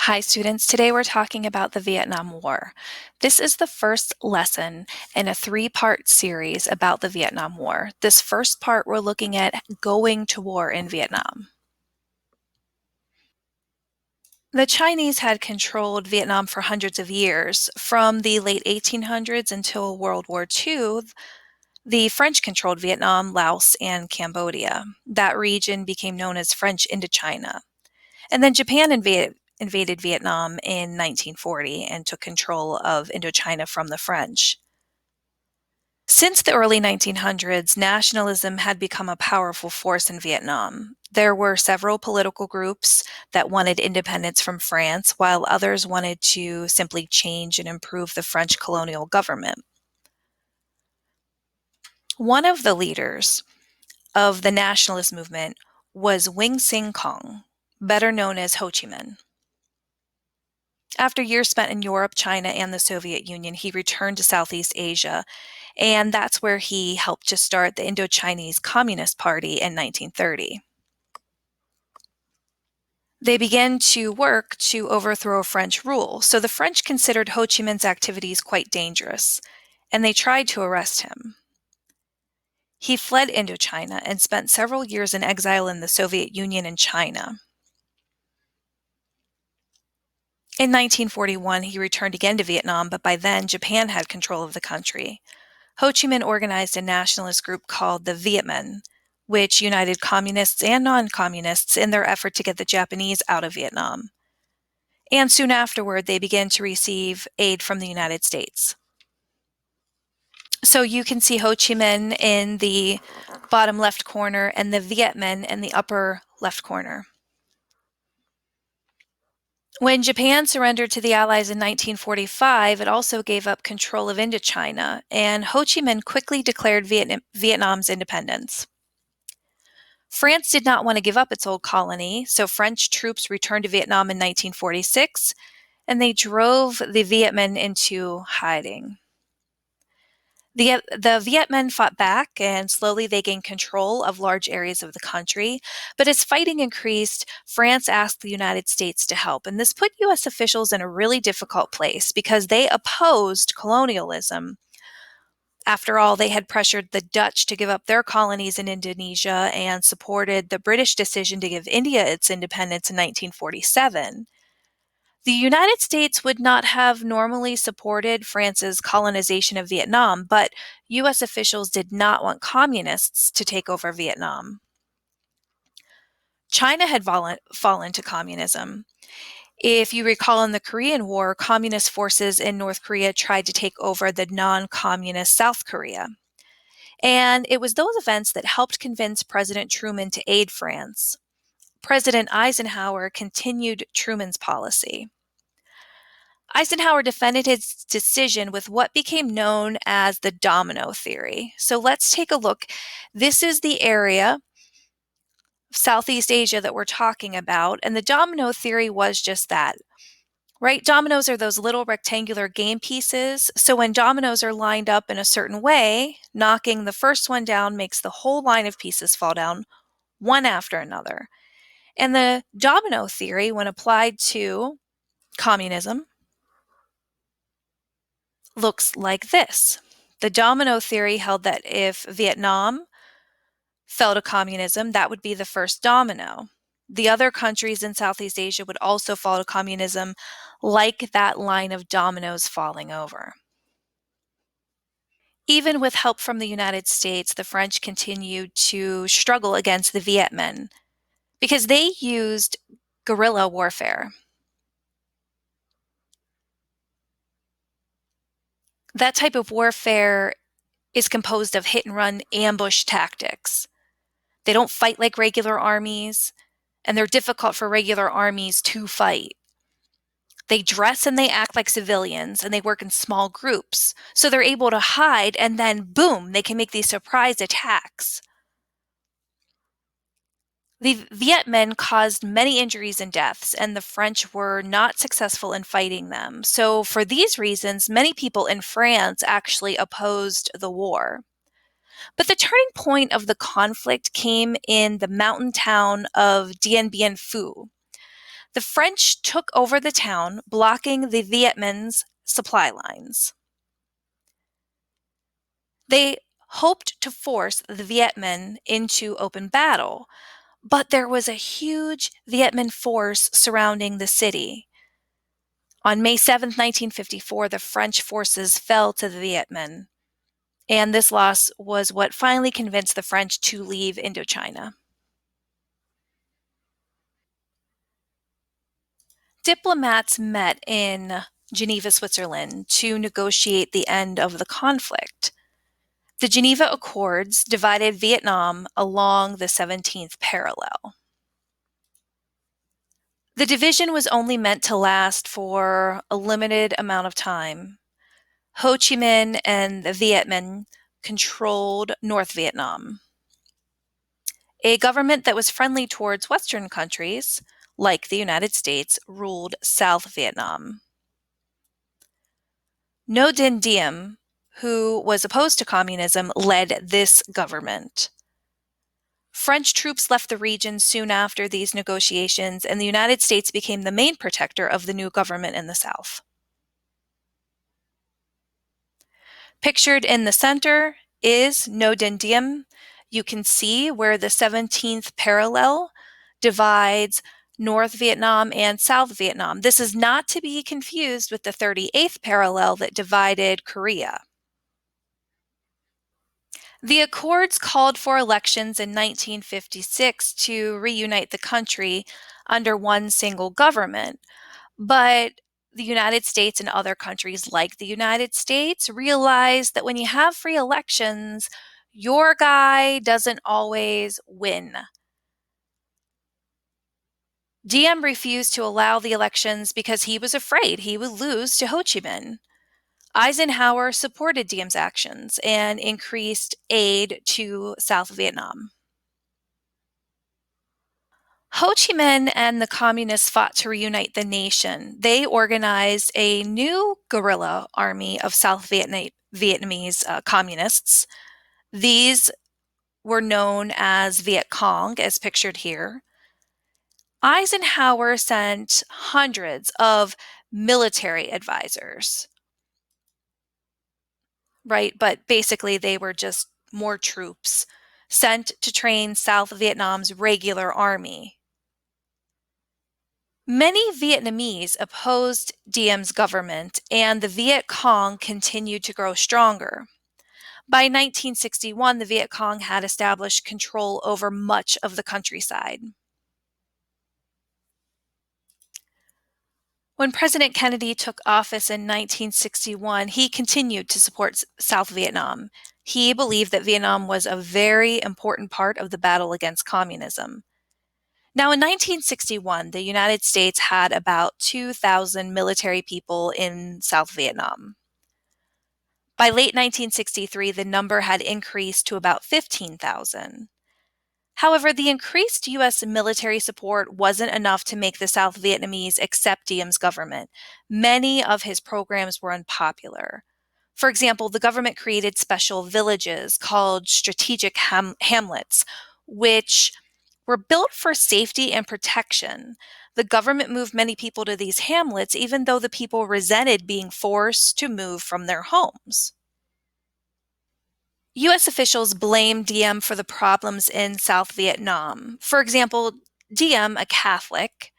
Hi, students. Today we're talking about the Vietnam War. This is the first lesson in a three-part series about the Vietnam War. This first part, we're looking at going to war in Vietnam. The Chinese had controlled Vietnam for hundreds of years. From the late 1800s until World War II, the French controlled Vietnam, Laos, and Cambodia. That region became known as French Indochina. And then Japan invaded Vietnam in 1940 and took control of Indochina from the French. Since the early 1900s, nationalism had become a powerful force in Vietnam. There were several political groups that wanted independence from France, while others wanted to simply change and improve the French colonial government. One of the leaders of the nationalist movement was Wing Sing Kong, better known as Ho Chi Minh. After years spent in Europe, China, and the Soviet Union, he returned to Southeast Asia, and that's where he helped to start the Indo-Chinese Communist Party in 1930. They began to work to overthrow French rule, so the French considered Ho Chi Minh's activities quite dangerous, and they tried to arrest him. He fled Indochina and spent several years in exile in the Soviet Union and China. In 1941, he returned again to Vietnam, but by then Japan had control of the country. Ho Chi Minh organized a nationalist group called the Viet Minh, which united communists and non-communists in their effort to get the Japanese out of Vietnam. And soon afterward, they began to receive aid from the United States. So you can see Ho Chi Minh in the bottom left corner and the Viet Minh in the upper left corner. When Japan surrendered to the Allies in 1945, it also gave up control of Indochina, and Ho Chi Minh quickly declared Vietnam's independence. France did not want to give up its old colony, so French troops returned to Vietnam in 1946, and they drove the Viet Minh into hiding. The Viet Minh fought back, and slowly they gained control of large areas of the country. But as fighting increased, France asked the United States to help, and this put U.S. officials in a really difficult place because they opposed colonialism. After all, they had pressured the Dutch to give up their colonies in Indonesia and supported the British decision to give India its independence in 1947. The United States would not have normally supported France's colonization of Vietnam, but U.S. officials did not want communists to take over Vietnam. China had fallen to communism. If you recall, in the Korean War, communist forces in North Korea tried to take over the non-communist South Korea. And it was those events that helped convince President Truman to aid France. President Eisenhower continued Truman's policy. Eisenhower defended his decision with what became known as the domino theory. So let's take a look. This is the area of Southeast Asia that we're talking about, and the domino theory was just that. Right? Dominoes are those little rectangular game pieces. So when dominoes are lined up in a certain way, knocking the first one down makes the whole line of pieces fall down, one after another. And the domino theory, when applied to communism, looks like this. The domino theory held that if Vietnam fell to communism, that would be the first domino. The other countries in Southeast Asia would also fall to communism, like that line of dominoes falling over. Even with help from the United States, the French continued to struggle against the Viet Minh because they used guerrilla warfare. That type of warfare is composed of hit-and-run ambush tactics. They don't fight like regular armies, and they're difficult for regular armies to fight. They dress and they act like civilians, and they work in small groups. So they're able to hide, and then boom, they can make these surprise attacks. The Viet Minh caused many injuries and deaths, and the French were not successful in fighting them. So for these reasons, many people in France actually opposed the war. But the turning point of the conflict came in the mountain town of Dien Bien Phu. The French took over the town, blocking the Viet Minh's supply lines. They hoped to force the Viet Minh into open battle, but there was a huge Viet Minh force surrounding the city. On May 7, 1954, the French forces fell to the Viet Minh, and this loss was what finally convinced the French to leave Indochina. Diplomats met in Geneva, Switzerland, to negotiate the end of the conflict. The Geneva Accords divided Vietnam along the 17th parallel. The division was only meant to last for a limited amount of time. Ho Chi Minh and the Viet Minh controlled North Vietnam. A government that was friendly towards Western countries, like the United States, ruled South Vietnam. Ngo Dinh Diem, who was opposed to communism, led this government. French troops left the region soon after these negotiations, and the United States became the main protector of the new government in the South. Pictured in the center is Ngo Dinh Diem. You can see where the 17th parallel divides North Vietnam and South Vietnam. This is not to be confused with the 38th parallel that divided Korea. The Accords called for elections in 1956 to reunite the country under one single government, but the United States and other countries like the United States realized that when you have free elections, your guy doesn't always win. Diem refused to allow the elections because he was afraid he would lose to Ho Chi Minh. Eisenhower supported Diem's actions and increased aid to South Vietnam. Ho Chi Minh and the communists fought to reunite the nation. They organized a new guerrilla army of South Vietnamese communists. These were known as Viet Cong, as pictured here. Eisenhower sent hundreds of military advisors, right? But basically, they were just more troops sent to train South Vietnam's regular army. Many Vietnamese opposed Diem's government, and the Viet Cong continued to grow stronger. By 1961, the Viet Cong had established control over much of the countryside. When President Kennedy took office in 1961, he continued to support South Vietnam. He believed that Vietnam was a very important part of the battle against communism. Now, in 1961, the United States had about 2,000 military people in South Vietnam. By late 1963, the number had increased to about 15,000. However, the increased U.S. military support wasn't enough to make the South Vietnamese accept Diem's government. Many of his programs were unpopular. For example, the government created special villages called strategic hamlets, which were built for safety and protection. The government moved many people to these hamlets, even though the people resented being forced to move from their homes. U.S. officials blamed Diem for the problems in South Vietnam. For example, Diem, a Catholic,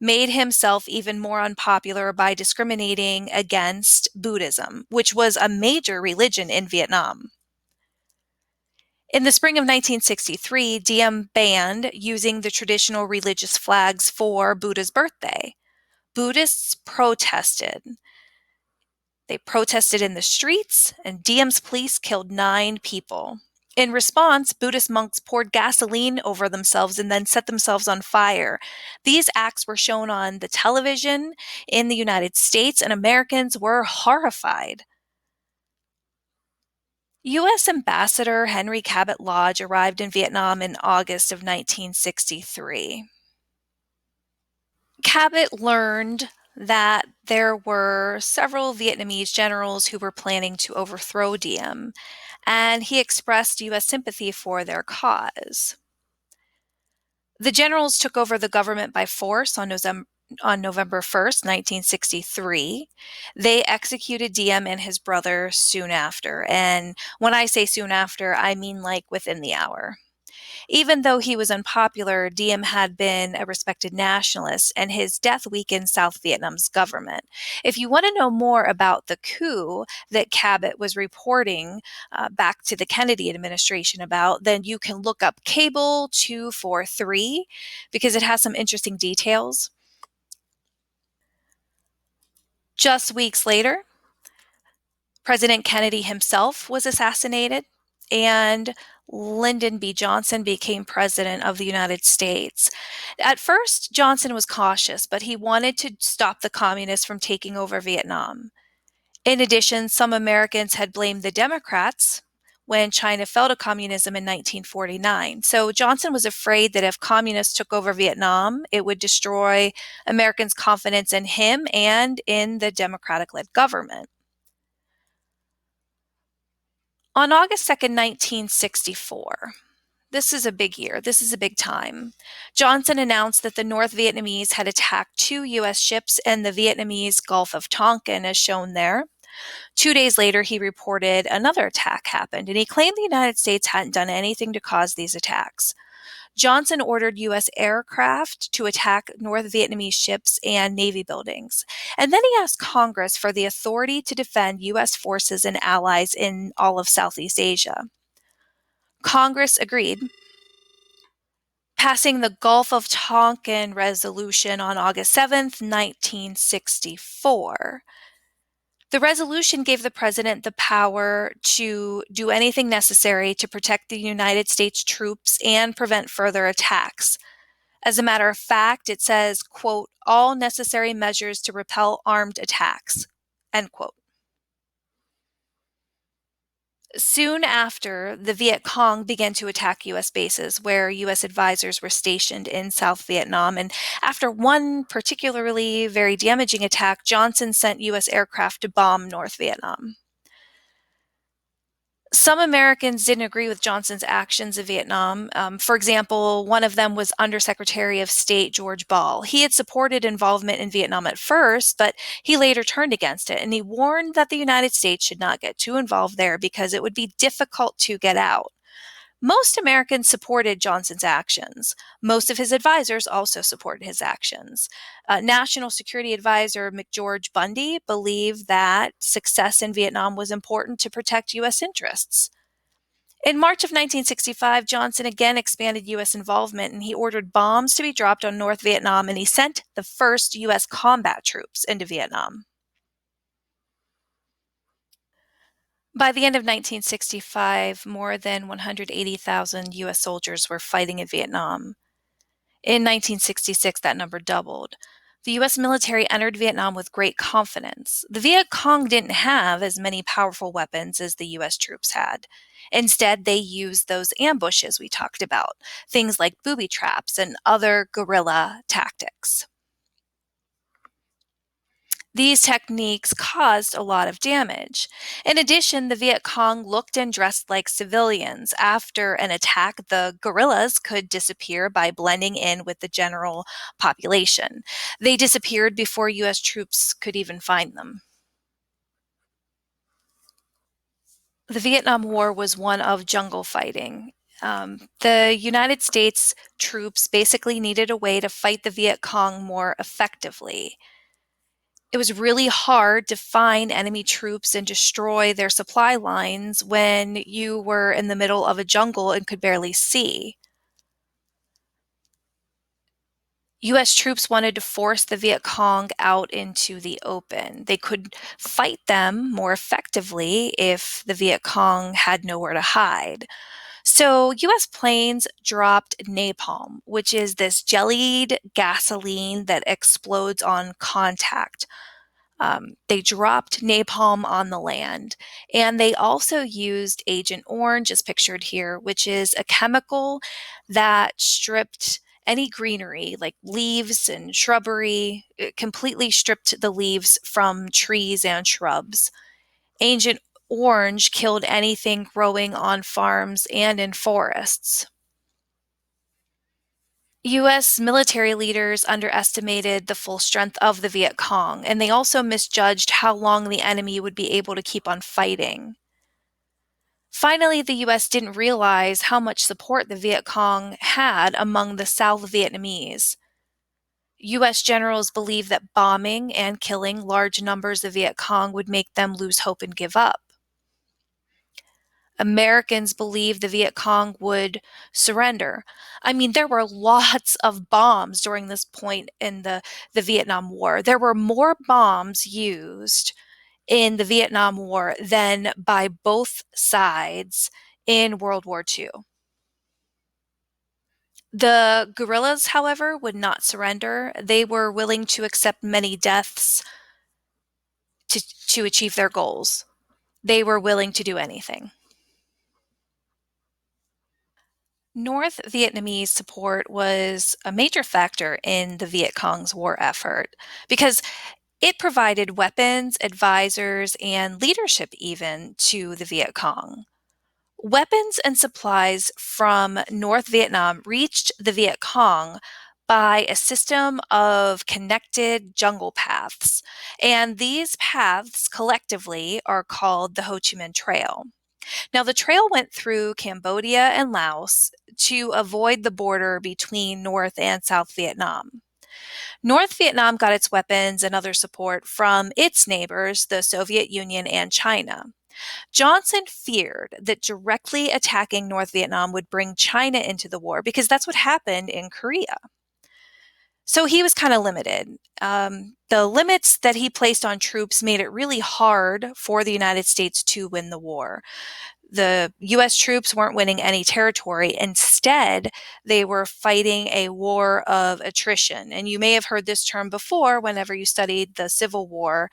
made himself even more unpopular by discriminating against Buddhism, which was a major religion in Vietnam. In the spring of 1963, Diem banned using the traditional religious flags for Buddha's birthday. Buddhists protested. They protested in the streets, and Diem's police killed 9 people. In response, Buddhist monks poured gasoline over themselves and then set themselves on fire. These acts were shown on the television in the United States, and Americans were horrified. U.S. Ambassador Henry Cabot Lodge arrived in Vietnam in August of 1963. Cabot learned that there were several Vietnamese generals who were planning to overthrow Diem, and he expressed U.S. sympathy for their cause. The generals took over the government by force on on November 1st, 1963. They executed Diem and his brother soon after. And when I say soon after, I mean like within the hour. Even though he was unpopular, Diem had been a respected nationalist, and his death weakened South Vietnam's government. If you want to know more about the coup that Cabot was reporting back to the Kennedy administration about, then you can look up Cable 243 because it has some interesting details. Just weeks later, President Kennedy himself was assassinated, and Lyndon B. Johnson became president of the United States. At first, Johnson was cautious, but he wanted to stop the communists from taking over Vietnam. In addition, some Americans had blamed the Democrats when China fell to communism in 1949. So Johnson was afraid that if communists took over Vietnam, it would destroy Americans' confidence in him and in the Democratic-led government. On August 2nd, 1964, this is a big year. This is a big time. Johnson announced that the North Vietnamese had attacked 2 U.S. ships in the Vietnamese Gulf of Tonkin, as shown there. 2 days later, he reported another attack happened, and he claimed the United States hadn't done anything to cause these attacks. Johnson ordered U.S. aircraft to attack North Vietnamese ships and Navy buildings. And then he asked Congress for the authority to defend U.S. forces and allies in all of Southeast Asia. Congress agreed, passing the Gulf of Tonkin Resolution on August 7th, 1964. The resolution gave the president the power to do anything necessary to protect the United States troops and prevent further attacks. As a matter of fact, it says, quote, all necessary measures to repel armed attacks, end quote. Soon after, the Viet Cong began to attack U.S. bases where U.S. advisors were stationed in South Vietnam. And after one particularly very damaging attack, Johnson sent U.S. aircraft to bomb North Vietnam. Some Americans didn't agree with Johnson's actions in Vietnam. For example, one of them was Undersecretary of State George Ball. He had supported involvement in Vietnam at first, but he later turned against it, and he warned that the United States should not get too involved there because it would be difficult to get out. Most Americans supported Johnson's actions. Most of his advisors also supported his actions. National Security Advisor McGeorge Bundy believed that success in Vietnam was important to protect U.S. interests. In March of 1965, Johnson again expanded U.S. involvement, and he ordered bombs to be dropped on North Vietnam, and he sent the first U.S. combat troops into Vietnam. By the end of 1965, more than 180,000 U.S. soldiers were fighting in Vietnam. In 1966, that number doubled. The U.S. military entered Vietnam with great confidence. The Viet Cong didn't have as many powerful weapons as the U.S. troops had. Instead, they used those ambushes we talked about, things like booby traps and other guerrilla tactics. These techniques caused a lot of damage. In addition, the Viet Cong looked and dressed like civilians. After an attack, the guerrillas could disappear by blending in with the general population. They disappeared before U.S. troops could even find them. The Vietnam War was one of jungle fighting. The United States troops basically needed a way to fight the Viet Cong more effectively. It was really hard to find enemy troops and destroy their supply lines when you were in the middle of a jungle and could barely see. U.S. troops wanted to force the Viet Cong out into the open. They could fight them more effectively if the Viet Cong had nowhere to hide. So U.S. planes dropped napalm, which is this jellied gasoline that explodes on contact. They dropped napalm on the land, and they also used Agent Orange, as pictured here, which is a chemical that stripped any greenery, like leaves and shrubbery. It completely stripped the leaves from trees and shrubs. Agent Orange killed anything growing on farms and in forests. U.S. military leaders underestimated the full strength of the Viet Cong, and they also misjudged how long the enemy would be able to keep on fighting. Finally, the U.S. didn't realize how much support the Viet Cong had among the South Vietnamese. U.S. generals believed that bombing and killing large numbers of Viet Cong would make them lose hope and give up. Americans believed the Viet Cong would surrender. I mean, there were lots of bombs during this point in the Vietnam War. There were more bombs used in the Vietnam War than by both sides in World War II. The guerrillas, however, would not surrender. They were willing to accept many deaths to achieve their goals. They were willing to do anything. North Vietnamese support was a major factor in the Viet Cong's war effort because it provided weapons, advisors, and leadership even to the Viet Cong. Weapons and supplies from North Vietnam reached the Viet Cong by a system of connected jungle paths, and these paths collectively are called the Ho Chi Minh Trail. Now, the trail went through Cambodia and Laos to avoid the border between North and South Vietnam. North Vietnam got its weapons and other support from its neighbors, the Soviet Union and China. Johnson feared that directly attacking North Vietnam would bring China into the war because that's what happened in Korea. So he was kind of limited. The limits that he placed on troops made it really hard for the United States to win the war. The US troops weren't winning any territory. Instead, they were fighting a war of attrition. And you may have heard this term before whenever you studied the Civil War.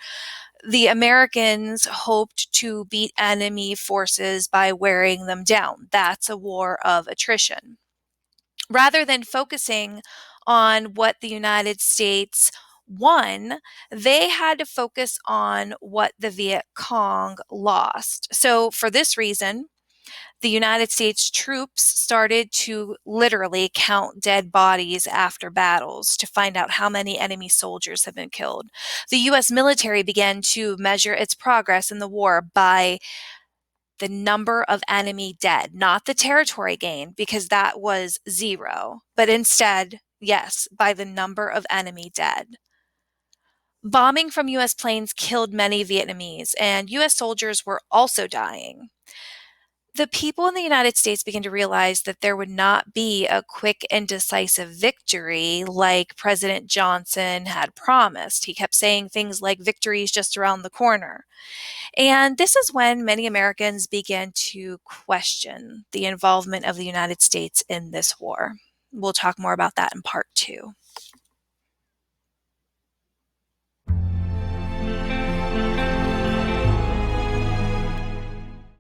The Americans hoped to beat enemy forces by wearing them down. That's a war of attrition. Rather than focusing on what the United States won, they had to focus on what the Viet Cong lost. So, for this reason, the United States troops started to literally count dead bodies after battles to find out how many enemy soldiers have been killed. The US military began to measure its progress in the war by the number of enemy dead, not the territory gain, because that was zero, but instead, yes, by the number of enemy dead. Bombing from US planes killed many Vietnamese, and US soldiers were also dying. The people in the United States began to realize that there would not be a quick and decisive victory like President Johnson had promised. He kept saying things like, victory is just around the corner. And this is when many Americans began to question the involvement of the United States in this war. We'll talk more about that in part two.